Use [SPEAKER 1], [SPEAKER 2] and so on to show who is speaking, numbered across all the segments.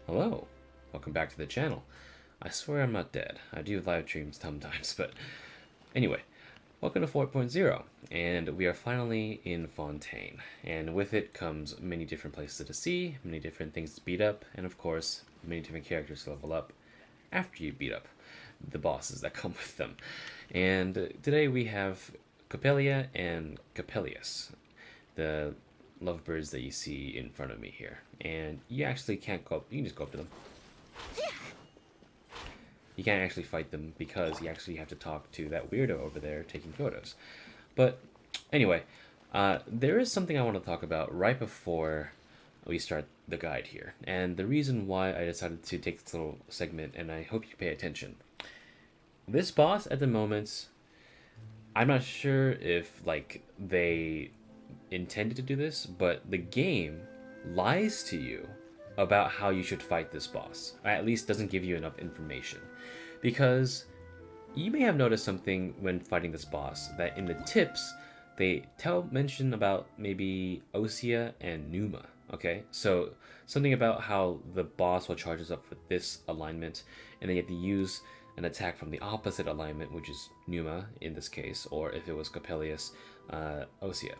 [SPEAKER 1] Hello, welcome back to the channel. I swear I'm not dead. I do live streams sometimes, but anyway, welcome to 4.0, and we are finally in Fontaine. And with it comes many different places to see, many different things to beat up, and of course, many different characters to level up after you beat up the bosses that come with them. And today we have Coppelia and Coppellius, the lovebirds that you see in front of me here. And you actually can't go up, you can just go up to them. You can't actually fight them because you actually have to talk to that weirdo over there taking photos. But anyway, there is something I want to talk about right before we start the guide here. And the reason why I decided to take this little segment, and I hope you pay attention. This boss at the moment, I'm not sure if they intended to do this, but the game lies to you about how you should fight this boss. Or at least doesn't give you enough information. Because you may have noticed something when fighting this boss, that in the tips, they mention about maybe Ousia and Pneuma, okay? So something about how the boss will charge us up for this alignment, and then you have to use an attack from the opposite alignment, which is Pneuma in this case, or if it was Coppellius, Ousia.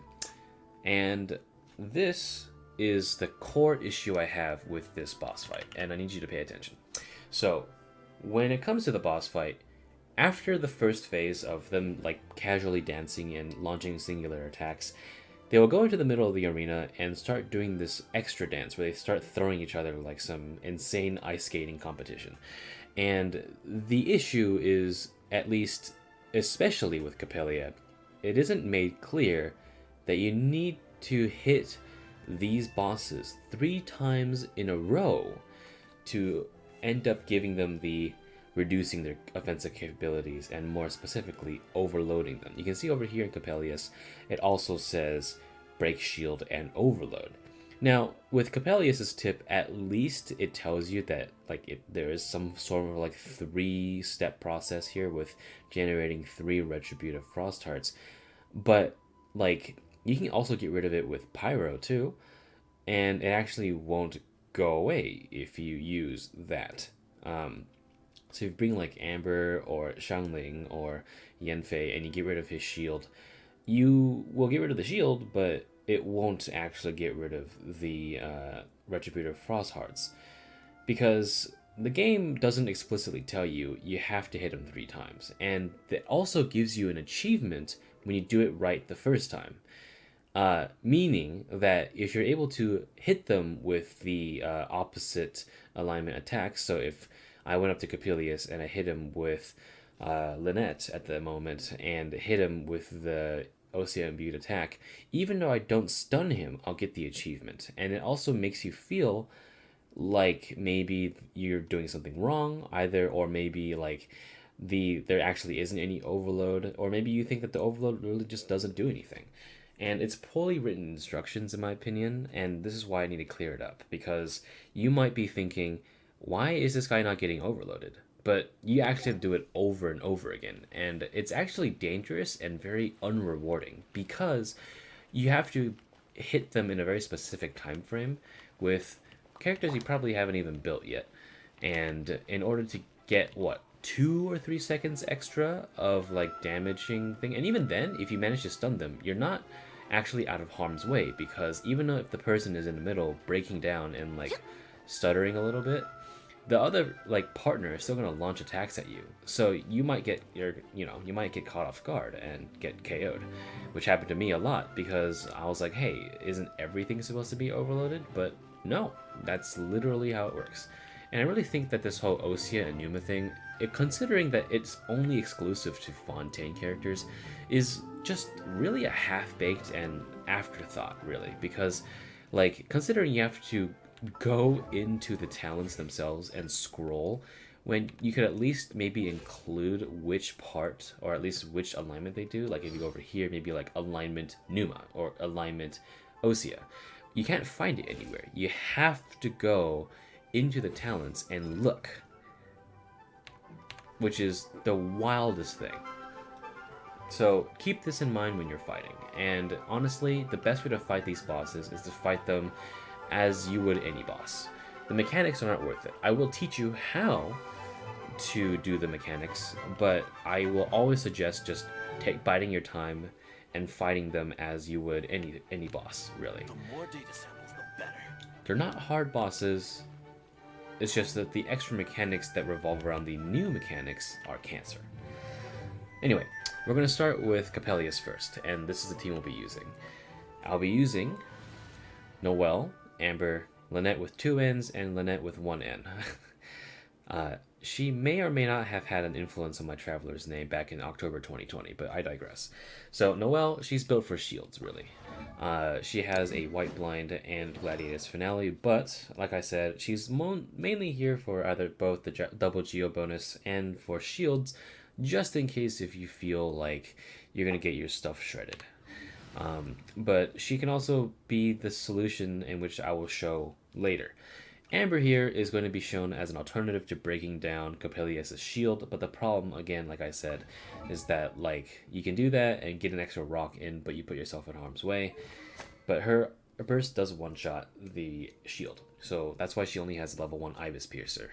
[SPEAKER 1] And this is the core issue I have with this boss fight, and I need you to pay attention. So, when it comes to the boss fight, after the first phase of them casually dancing and launching singular attacks, they will go into the middle of the arena and start doing this extra dance where they start throwing each other like some insane ice skating competition. And the issue is, at least especially with Coppelia, it isn't made clear that you need to hit these bosses 3 times in a row to end up giving them the reducing their offensive capabilities, and more specifically overloading them. You can see over here in Coppellius it also says break shield and overload. Now with Coppellius's tip, at least it tells you that there is some sort of 3-step process here with generating 3 retributive frost hearts, but you can also get rid of it with pyro too, and it actually won't go away if you use that. So if you bring Amber or Xiangling or Yanfei and you get rid of his shield, you will get rid of the shield, but it won't actually get rid of the retributive frost hearts, because the game doesn't explicitly tell you you have to hit them 3 times, and it also gives you an achievement when you do it right the first time. Meaning that if you're able to hit them with the opposite alignment attacks, so if I went up to Coppelius and I hit him with Lynette at the moment and hit him with the Ousia imbued attack, even though I don't stun him, I'll get the achievement. And it also makes you feel like maybe you're doing something wrong, either, or maybe there actually isn't any overload, or maybe you think that the overload really just doesn't do anything. And it's poorly written instructions in my opinion, and this is why I need to clear it up, because you might be thinking, why is this guy not getting overloaded? But you actually have to do it over and over again, and it's actually dangerous and very unrewarding, because you have to hit them in a very specific time frame with characters you probably haven't even built yet. And in order to get, 2 or 3 seconds extra of damaging thing, and even then, if you manage to stun them, you're not actually out of harm's way, because even if the person is in the middle breaking down and stuttering a little bit, the other partner is still going to launch attacks at you, so you might get you might get caught off guard and get KO'd, which happened to me a lot, because I was like, hey, isn't everything supposed to be overloaded? But no, that's literally how it works. And I really think that this whole Ousia and Pneuma thing, considering that it's only exclusive to Fontaine characters, is just really a half-baked and afterthought, really. Because, considering you have to go into the talents themselves and scroll, when you could at least maybe include which part, or at least which alignment they do. If you go over here, maybe alignment Pneuma, or alignment Ousia. You can't find it anywhere. You have to go into the talents and look, which is the wildest thing. So keep this in mind when you're fighting, and honestly, the best way to fight these bosses is to fight them as you would any boss. the mechanics are not worth it. I will teach you how to do the mechanics, but I will always suggest just biding your time and fighting them as you would any boss, really.
[SPEAKER 2] The more data samples, the better.
[SPEAKER 1] They're not hard bosses. It's just that the extra mechanics that revolve around the new mechanics are cancer. Anyway, we're going to start with Coppellius first, and this is the team we'll be using. I'll be using Noelle, Amber, Lynette with 2 N's, and Lynette with 1 N. She may or may not have had an influence on my Traveler's name back in October 2020, but I digress. So Noelle, she's built for shields, really. She has a White Blind and Gladiator's Finale, but, like I said, she's mainly here for either both the double Geo bonus and for shields, just in case if you feel like you're going to get your stuff shredded. But she can also be the solution in which I will show later. Amber here is going to be shown as an alternative to breaking down Coppelius' shield, but the problem, again, like I said, is that, like, you can do that and get an extra rock in, but you put yourself in harm's way. But her burst does one-shot the shield, so that's why she only has level 1 Ibis Piercer.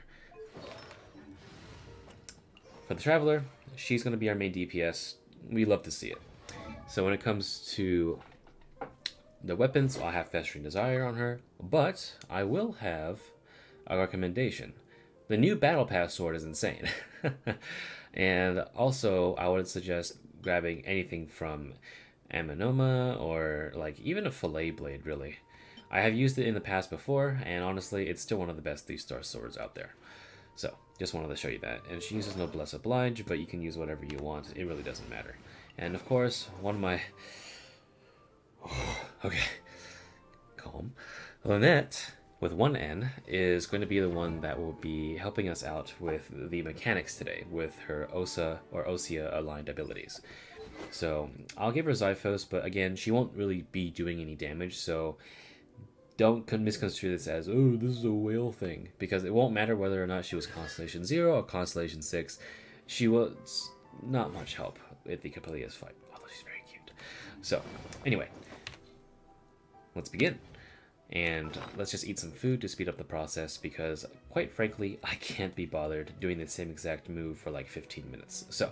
[SPEAKER 1] For the Traveler, she's going to be our main DPS. We love to see it. So when it comes to the weapons, I'll have Festering Desire on her, but I will have a recommendation. The new Battle Pass sword is insane. And also, I would suggest grabbing anything from Amenoma or like even a Fillet Blade, really. I have used it in the past before, and honestly, it's still one of the best 3-star swords out there. So, just wanted to show you that. And she uses Noblesse Oblige, but you can use whatever you want. It really doesn't matter. And of course, one of my... Okay, calm. Lynette, with 1 N, is going to be the one that will be helping us out with the mechanics today, with her Ousia aligned abilities. So, I'll give her Zyphos, but again, she won't really be doing any damage, so don't misconstrue this as, oh, this is a whale thing, because it won't matter whether or not she was Constellation 0 or Constellation 6. She was not much help at the Coppelius fight, although she's very cute. So, anyway, let's begin. And let's just eat some food to speed up the process, because, quite frankly, I can't be bothered doing the same exact move for like 15 minutes. So,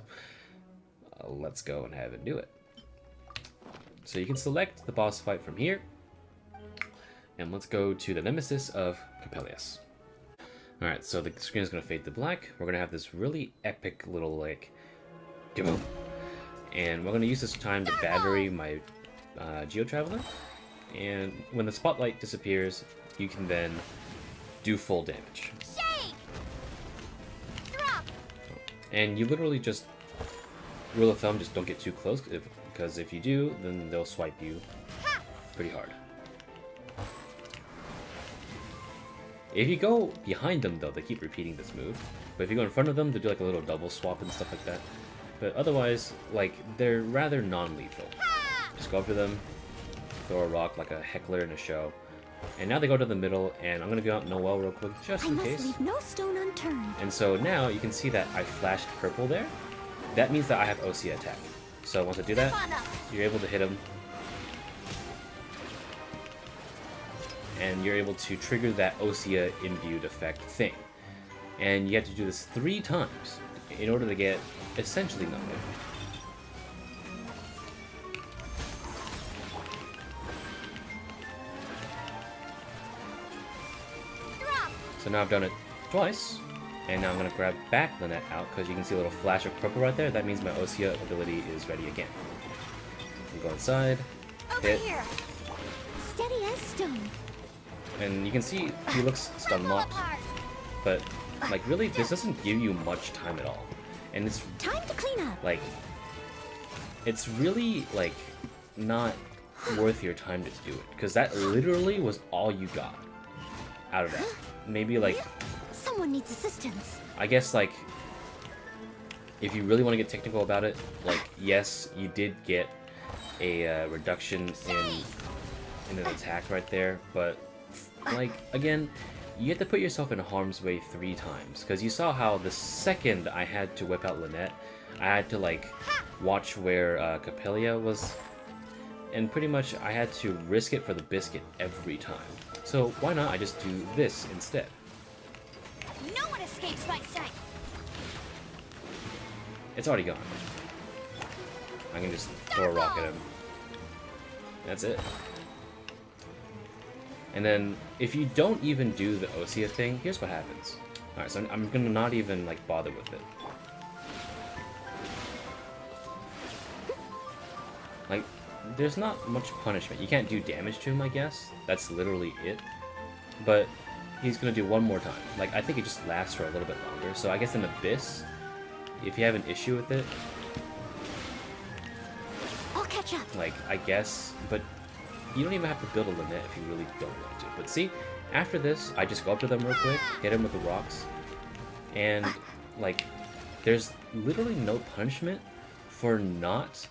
[SPEAKER 1] let's go and have it do it. So you can select the boss fight from here. And let's go to the Nemesis of Coppellius. Alright, so the screen is going to fade to black. We're going to have this really epic little, like, boom. And we're going to use this time to battery my Geo Traveler. And when the spotlight disappears, you can then do full damage.
[SPEAKER 3] Shake! Drop!
[SPEAKER 1] And you literally just, rule of thumb, just don't get too close, because if you do, then they'll swipe you pretty hard. If you go behind them, though, they keep repeating this move. But if you go in front of them, they do like a little double swap and stuff like that. But otherwise, like, they're rather non-lethal. Just go up to them, throw a rock like a heckler in a show. And now they go to the middle, and I'm going to go out Noelle real quick, just in case.
[SPEAKER 3] Leave no stone unturned.
[SPEAKER 1] And so now you can see that I flashed purple there. That means that I have Ousia attack. So once I do that, you're able to hit him. And you're able to trigger that Ousia imbued effect thing. And you have to do this 3 times in order to get essentially nothing. So now I've done it twice, and now I'm going to grab back Lynette out, because you can see a little flash of purple right there. That means my Ousia ability is ready again. And go inside, hit,
[SPEAKER 3] Here. Steady as stone.
[SPEAKER 1] and you can see he looks stun locked, but like really this doesn't give you much time at all. And it's
[SPEAKER 3] Time to clean up.
[SPEAKER 1] like, it's really like not worth your time to do it, because that literally was all you got out of that. Maybe like,
[SPEAKER 3] Someone needs assistance.
[SPEAKER 1] I guess like, if you really want to get technical about it, like, yes, you did get a reduction in an attack right there, but like, again, you have to put yourself in harm's way 3 times, because you saw how the second I had to whip out Lynette, I had to like watch where Coppelia was, and pretty much I had to risk it for the biscuit every time. So why not I just do this instead?
[SPEAKER 3] No one escapes my sight.
[SPEAKER 1] It's already gone. I can just throw a rock at him. That's it. And then, if you don't even do the Ousia thing, here's what happens. Alright, so I'm gonna not even, like, bother with it. Like, there's not much punishment. You can't do damage to him, I guess. That's literally it. But he's gonna do one more time. Like, I think it just lasts for a little bit longer. So I guess in Abyss, if you have an issue with it,
[SPEAKER 3] I'll catch up.
[SPEAKER 1] like, I guess, but you don't even have to build a Lyney if you really don't want to. But see, after this, I just go up to them real quick, hit him with the rocks, and, like, there's literally no punishment for not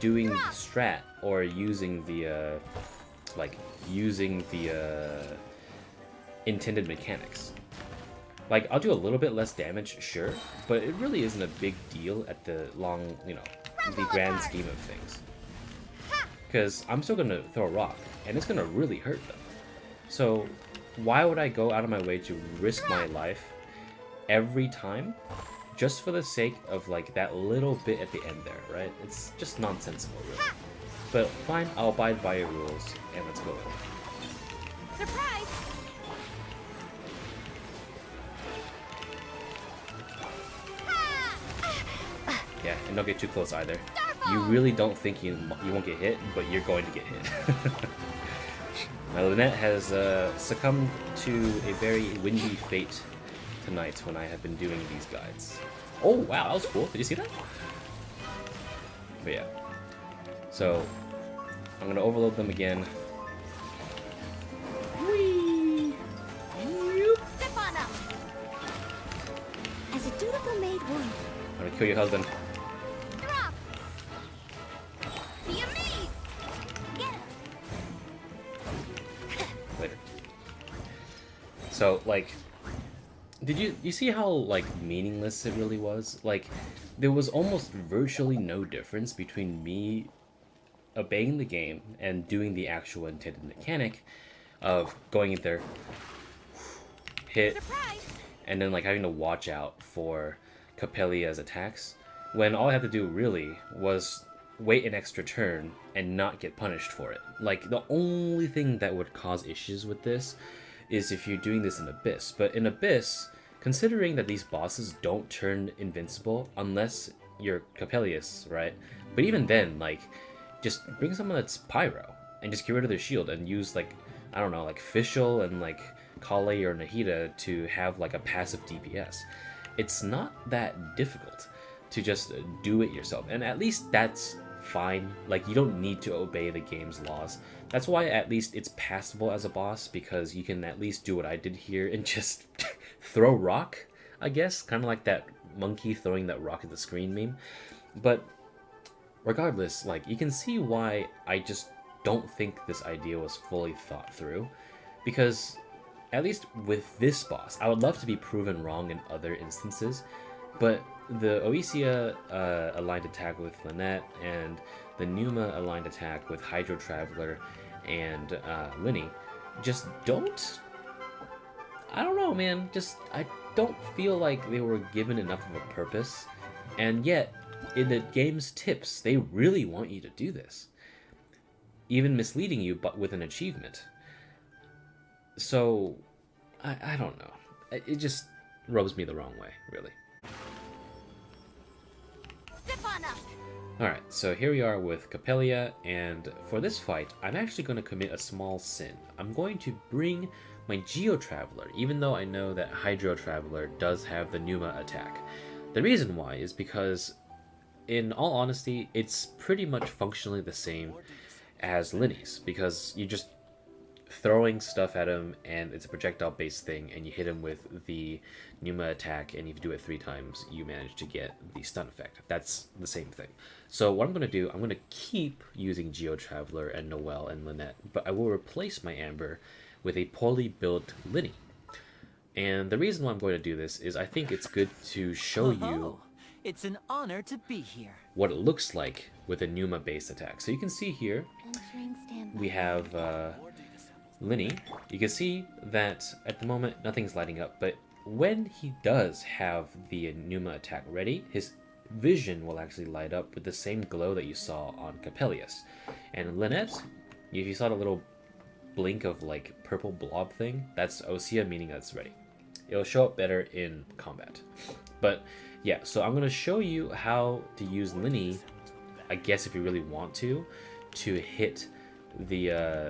[SPEAKER 1] doing the strat or using the, intended mechanics. Like, I'll do a little bit less damage, sure, but it really isn't a big deal at the long, the grand scheme of things. Because I'm still going to throw a rock, and it's going to really hurt them. So, why would I go out of my way to risk my life every time just for the sake of, like, that little bit at the end there, right? It's just nonsensical, really. But fine, I'll abide by your rules, and let's go in.
[SPEAKER 3] Surprise!
[SPEAKER 1] Yeah, and don't get too close either. You really don't think you won't get hit, but you're going to get hit. My Lyney has succumbed to a very windy fate tonight when I have been doing these guides. Oh wow, that was cool. Did you see that? But yeah. So, I'm going to overload them again. Whee!
[SPEAKER 3] Step on up. As a dutiful maid would.
[SPEAKER 1] I'm going to kill your husband.
[SPEAKER 3] Drop. Be amazed. Get him.
[SPEAKER 1] Later. So, like, did you see how, like, meaningless it really was? Like, there was almost virtually no difference between me obeying the game and doing the actual intended mechanic of going in there, hit,
[SPEAKER 3] Surprise.
[SPEAKER 1] and then, like, having to watch out for Coppelia's attacks, when all I had to do, really, was wait an extra turn and not get punished for it. Like, the only thing that would cause issues with this is if you're doing this in Abyss. But in Abyss, considering that these bosses don't turn invincible unless you're Coppellius, right? But even then, like, just bring someone that's Pyro and just get rid of their shield and use, like, I don't know, like Fischl and, like, Kale or Nahida to have, like, a passive DPS. It's not that difficult to just do it yourself. And at least that's fine. Like, you don't need to obey the game's laws. That's why at least it's passable as a boss, because you can at least do what I did here and just throw rock, I guess. Kind of like that monkey throwing that rock at the screen meme. But regardless, like, you can see why I just don't think this idea was fully thought through. Because at least with this boss, I would love to be proven wrong in other instances, but the Ousia aligned attack with Lyney and the Pneuma aligned attack with Hydro Traveler and Lyney just don't... I don't know, man. Just, I don't feel like they were given enough of a purpose, and yet, in the game's tips, they really want you to do this. Even misleading you, but with an achievement. So, I don't know. It just rubs me the wrong way, really.
[SPEAKER 3] Step on up.
[SPEAKER 1] Alright, so here we are with Coppelia, and for this fight, I'm actually going to commit a small sin. I'm going to bring my Geo Traveler, even though I know that Hydro Traveler does have the Pneuma attack. The reason why is because, in all honesty, it's pretty much functionally the same as Lyney's, because you just throwing stuff at him and it's a projectile based thing, and you hit him with the Pneuma attack, and if you do it 3 times you manage to get the stun effect. That's the same thing. So what I'm going to do, I'm going to keep using Geo Traveler and Noelle and Lyney, but I will replace my Amber with a poorly built Lyney. And the reason why I'm going to do this is I think it's good to show you
[SPEAKER 2] It's an honor to be here.
[SPEAKER 1] what it looks like with a Pneuma based attack. So you can see here
[SPEAKER 3] Entering standby.
[SPEAKER 1] we have Lyney, you can see that at the moment nothing's lighting up, but when he does have the Pneuma attack ready, his vision will actually light up with the same glow that you saw on Coppellius. And Lynette, if you saw the little blink of like purple blob thing, that's Ousia, meaning that's ready. It'll show up better in combat. But yeah, so I'm going to show you how to use Lyney, I guess if you really want to hit the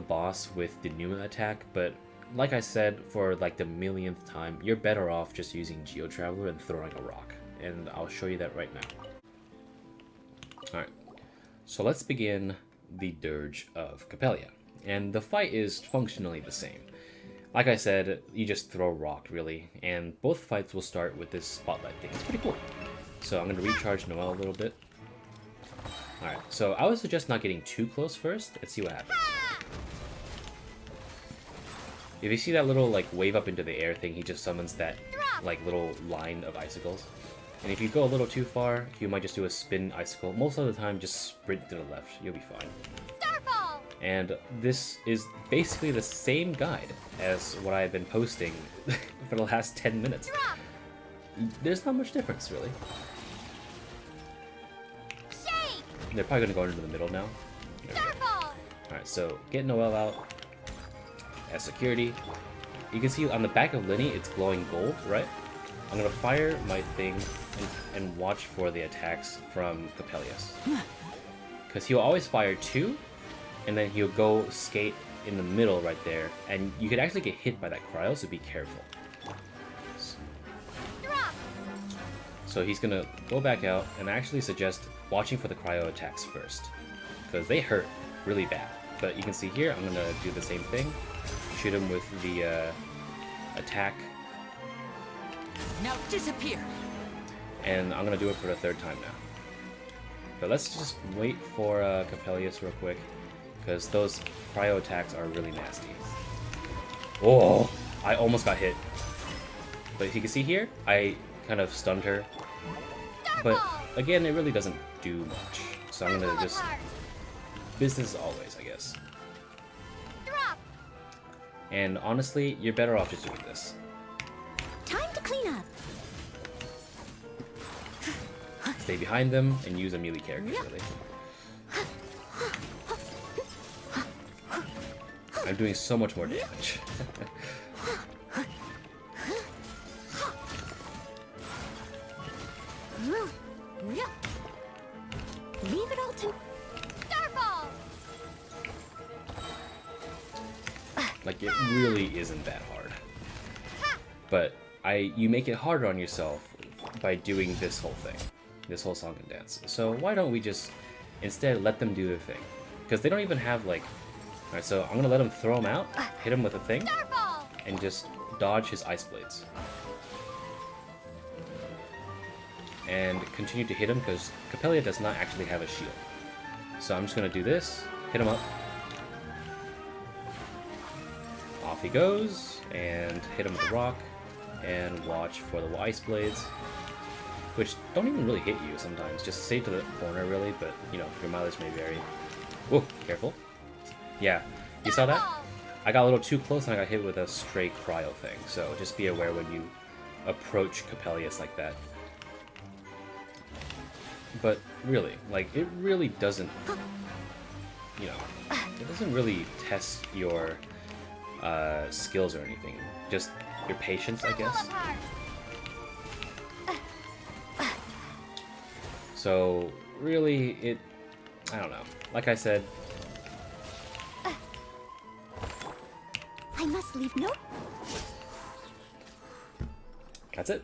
[SPEAKER 1] boss with the Pneuma attack. But like I said, for like the millionth time, you're better off just using Geo Traveler and throwing a rock. And I'll show you that right now. Alright, so let's begin the Dirge of Coppelia. And the fight is functionally the same. Like I said, you just throw rock, really. And both fights will start with this spotlight thing. It's pretty cool. So I'm going to recharge Noelle a little bit. Alright, so I would suggest not getting too close first. Let's see what happens. If you see that little like wave up into the air thing, he just summons that like little line of icicles. And if you go a little too far, you might just do a spin icicle. Most of the time, just sprint to the left. You'll be fine.
[SPEAKER 3] Starball!
[SPEAKER 1] And this is basically the same guide as what I've been posting for the last 10 minutes.
[SPEAKER 3] Drop!
[SPEAKER 1] There's not much difference, really.
[SPEAKER 3] Shake!
[SPEAKER 1] They're probably going to go into the middle now.
[SPEAKER 3] Starball!
[SPEAKER 1] Alright, so get Noelle out as security. You can see on the back of Lyney, it's glowing gold, right? I'm going to fire my thing and watch for the attacks from Coppellius. Because he'll always fire 2, and then he'll go skate in the middle right there, and you could actually get hit by that cryo, so be careful.
[SPEAKER 3] Drop!
[SPEAKER 1] So he's going to go back out, and I actually suggest watching for the cryo attacks first, because they hurt really bad. But you can see here, I'm going to do the same thing. Shoot him with the attack.
[SPEAKER 2] Now disappear.
[SPEAKER 1] And I'm going to do it for the 3rd time now. But let's just wait for Coppellius real quick, because those cryo attacks are really nasty. Oh, I almost got hit. But you can see here, I kind of stunned her. But again, it really doesn't do much. So I'm going to just... business as always, I guess.
[SPEAKER 3] Drop!
[SPEAKER 1] And honestly, you're better off just doing this.
[SPEAKER 3] Time to clean up.
[SPEAKER 1] Stay behind them and use a melee character, really. I'm doing so much more damage.
[SPEAKER 3] Leave it all to Starball!
[SPEAKER 1] Like, it really isn't that hard. But you make it harder on yourself by doing this whole thing. This whole song and dance. So why don't we just instead let them do their thing? Because they don't even have like... Alright, so I'm gonna let him throw him out, hit him with a thing,
[SPEAKER 3] Starball!
[SPEAKER 1] and just dodge his ice blades. And continue to hit him because Coppelia does not actually have a shield. So I'm just gonna do this, hit him up. Off he goes, and hit him with a rock, and watch for the ice blades. Which don't even really hit you sometimes, just stay to the corner really, but you know, your mileage may vary. Whoa, careful. Yeah, you saw that? I got a little too close and I got hit with a stray cryo thing, so just be aware when you approach Coppellius like that. But really, like, it really doesn't, you know, it doesn't really test your skills or anything, just your patience, I guess. So, really, I don't know. Like I said...
[SPEAKER 3] I must leave no...
[SPEAKER 1] That's it.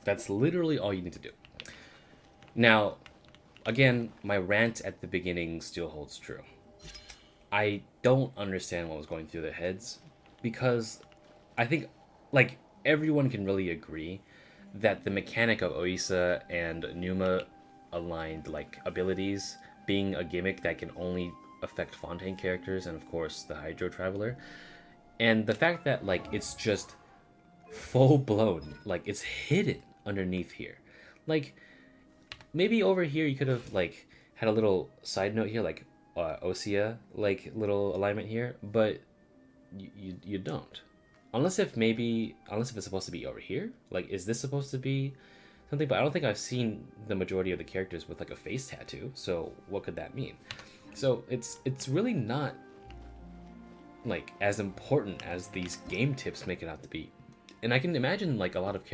[SPEAKER 1] That's literally all you need to do. Now, again, my rant at the beginning still holds true. I don't understand what was going through their heads, because I think, like, everyone can really agree that the mechanic of Ousia and Pneuma aligned like abilities being a gimmick that can only affect Fontaine characters and of course the Hydro Traveler, and the fact that like it's just full blown, like it's hidden underneath here, like maybe over here you could have like had a little side note here, like Ousia like little alignment here, but you don't. Unless if it's supposed to be over here. Like, is this supposed to be something? But I don't think I've seen the majority of the characters with like a face tattoo. So what could that mean? So it's really not like as important as these game tips make it out to be. And I can imagine like a lot of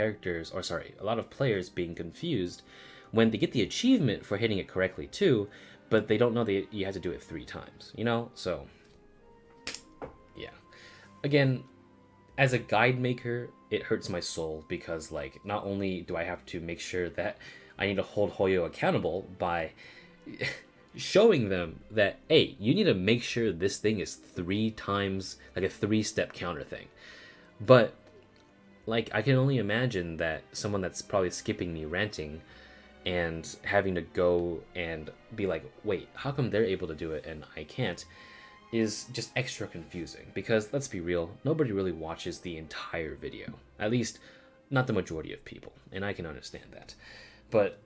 [SPEAKER 1] players being confused when they get the achievement for hitting it correctly too, but they don't know that you have to do it 3 times, you know? So yeah. Again, as a guide maker, it hurts my soul because like not only do I have to make sure that I need to hold Hoyo accountable by showing them that, hey, you need to make sure this thing is 3 times, like a 3-step counter thing. But like I can only imagine that someone that's probably skipping me ranting and having to go and be like, wait, how come they're able to do it and I can't, is just extra confusing. Because let's be real, nobody really watches the entire video. At least not the majority of people, and I can understand that. But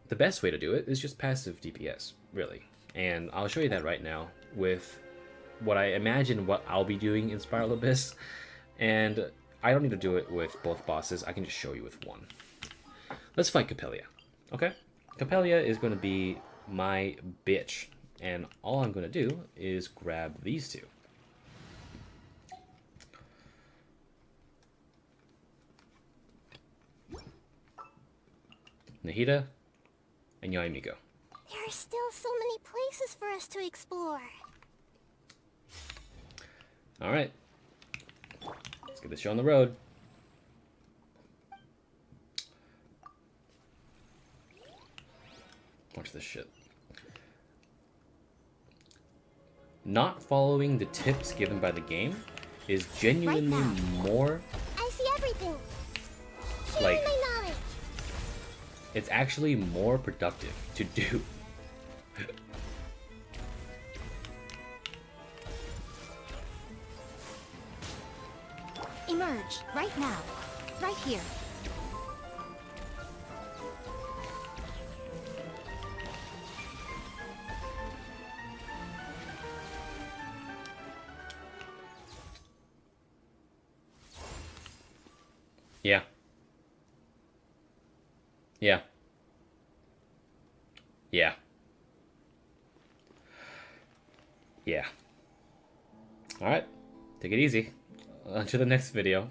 [SPEAKER 1] the best way to do it is just passive DPS, really. And I'll show you that right now with what I imagine what I'll be doing in Spiral Abyss. And I don't need to do it with both bosses, I can just show you with one. Let's fight Coppelia, okay? Coppelia is going to be my bitch, and all I'm going to do is grab these 2. Nahida and Yaimiko.
[SPEAKER 3] There are still so many places for us to explore.
[SPEAKER 1] Alright. Let's get this show on the road. Watch this shit. Not following the tips given by the game is genuinely more...
[SPEAKER 3] I see everything.
[SPEAKER 1] Like,
[SPEAKER 3] my knowledge.
[SPEAKER 1] it's actually more productive to do.
[SPEAKER 3] Emerge right now. Right here.
[SPEAKER 1] Yeah. Yeah. Yeah. Yeah. Alright. Take it easy. On to the next video.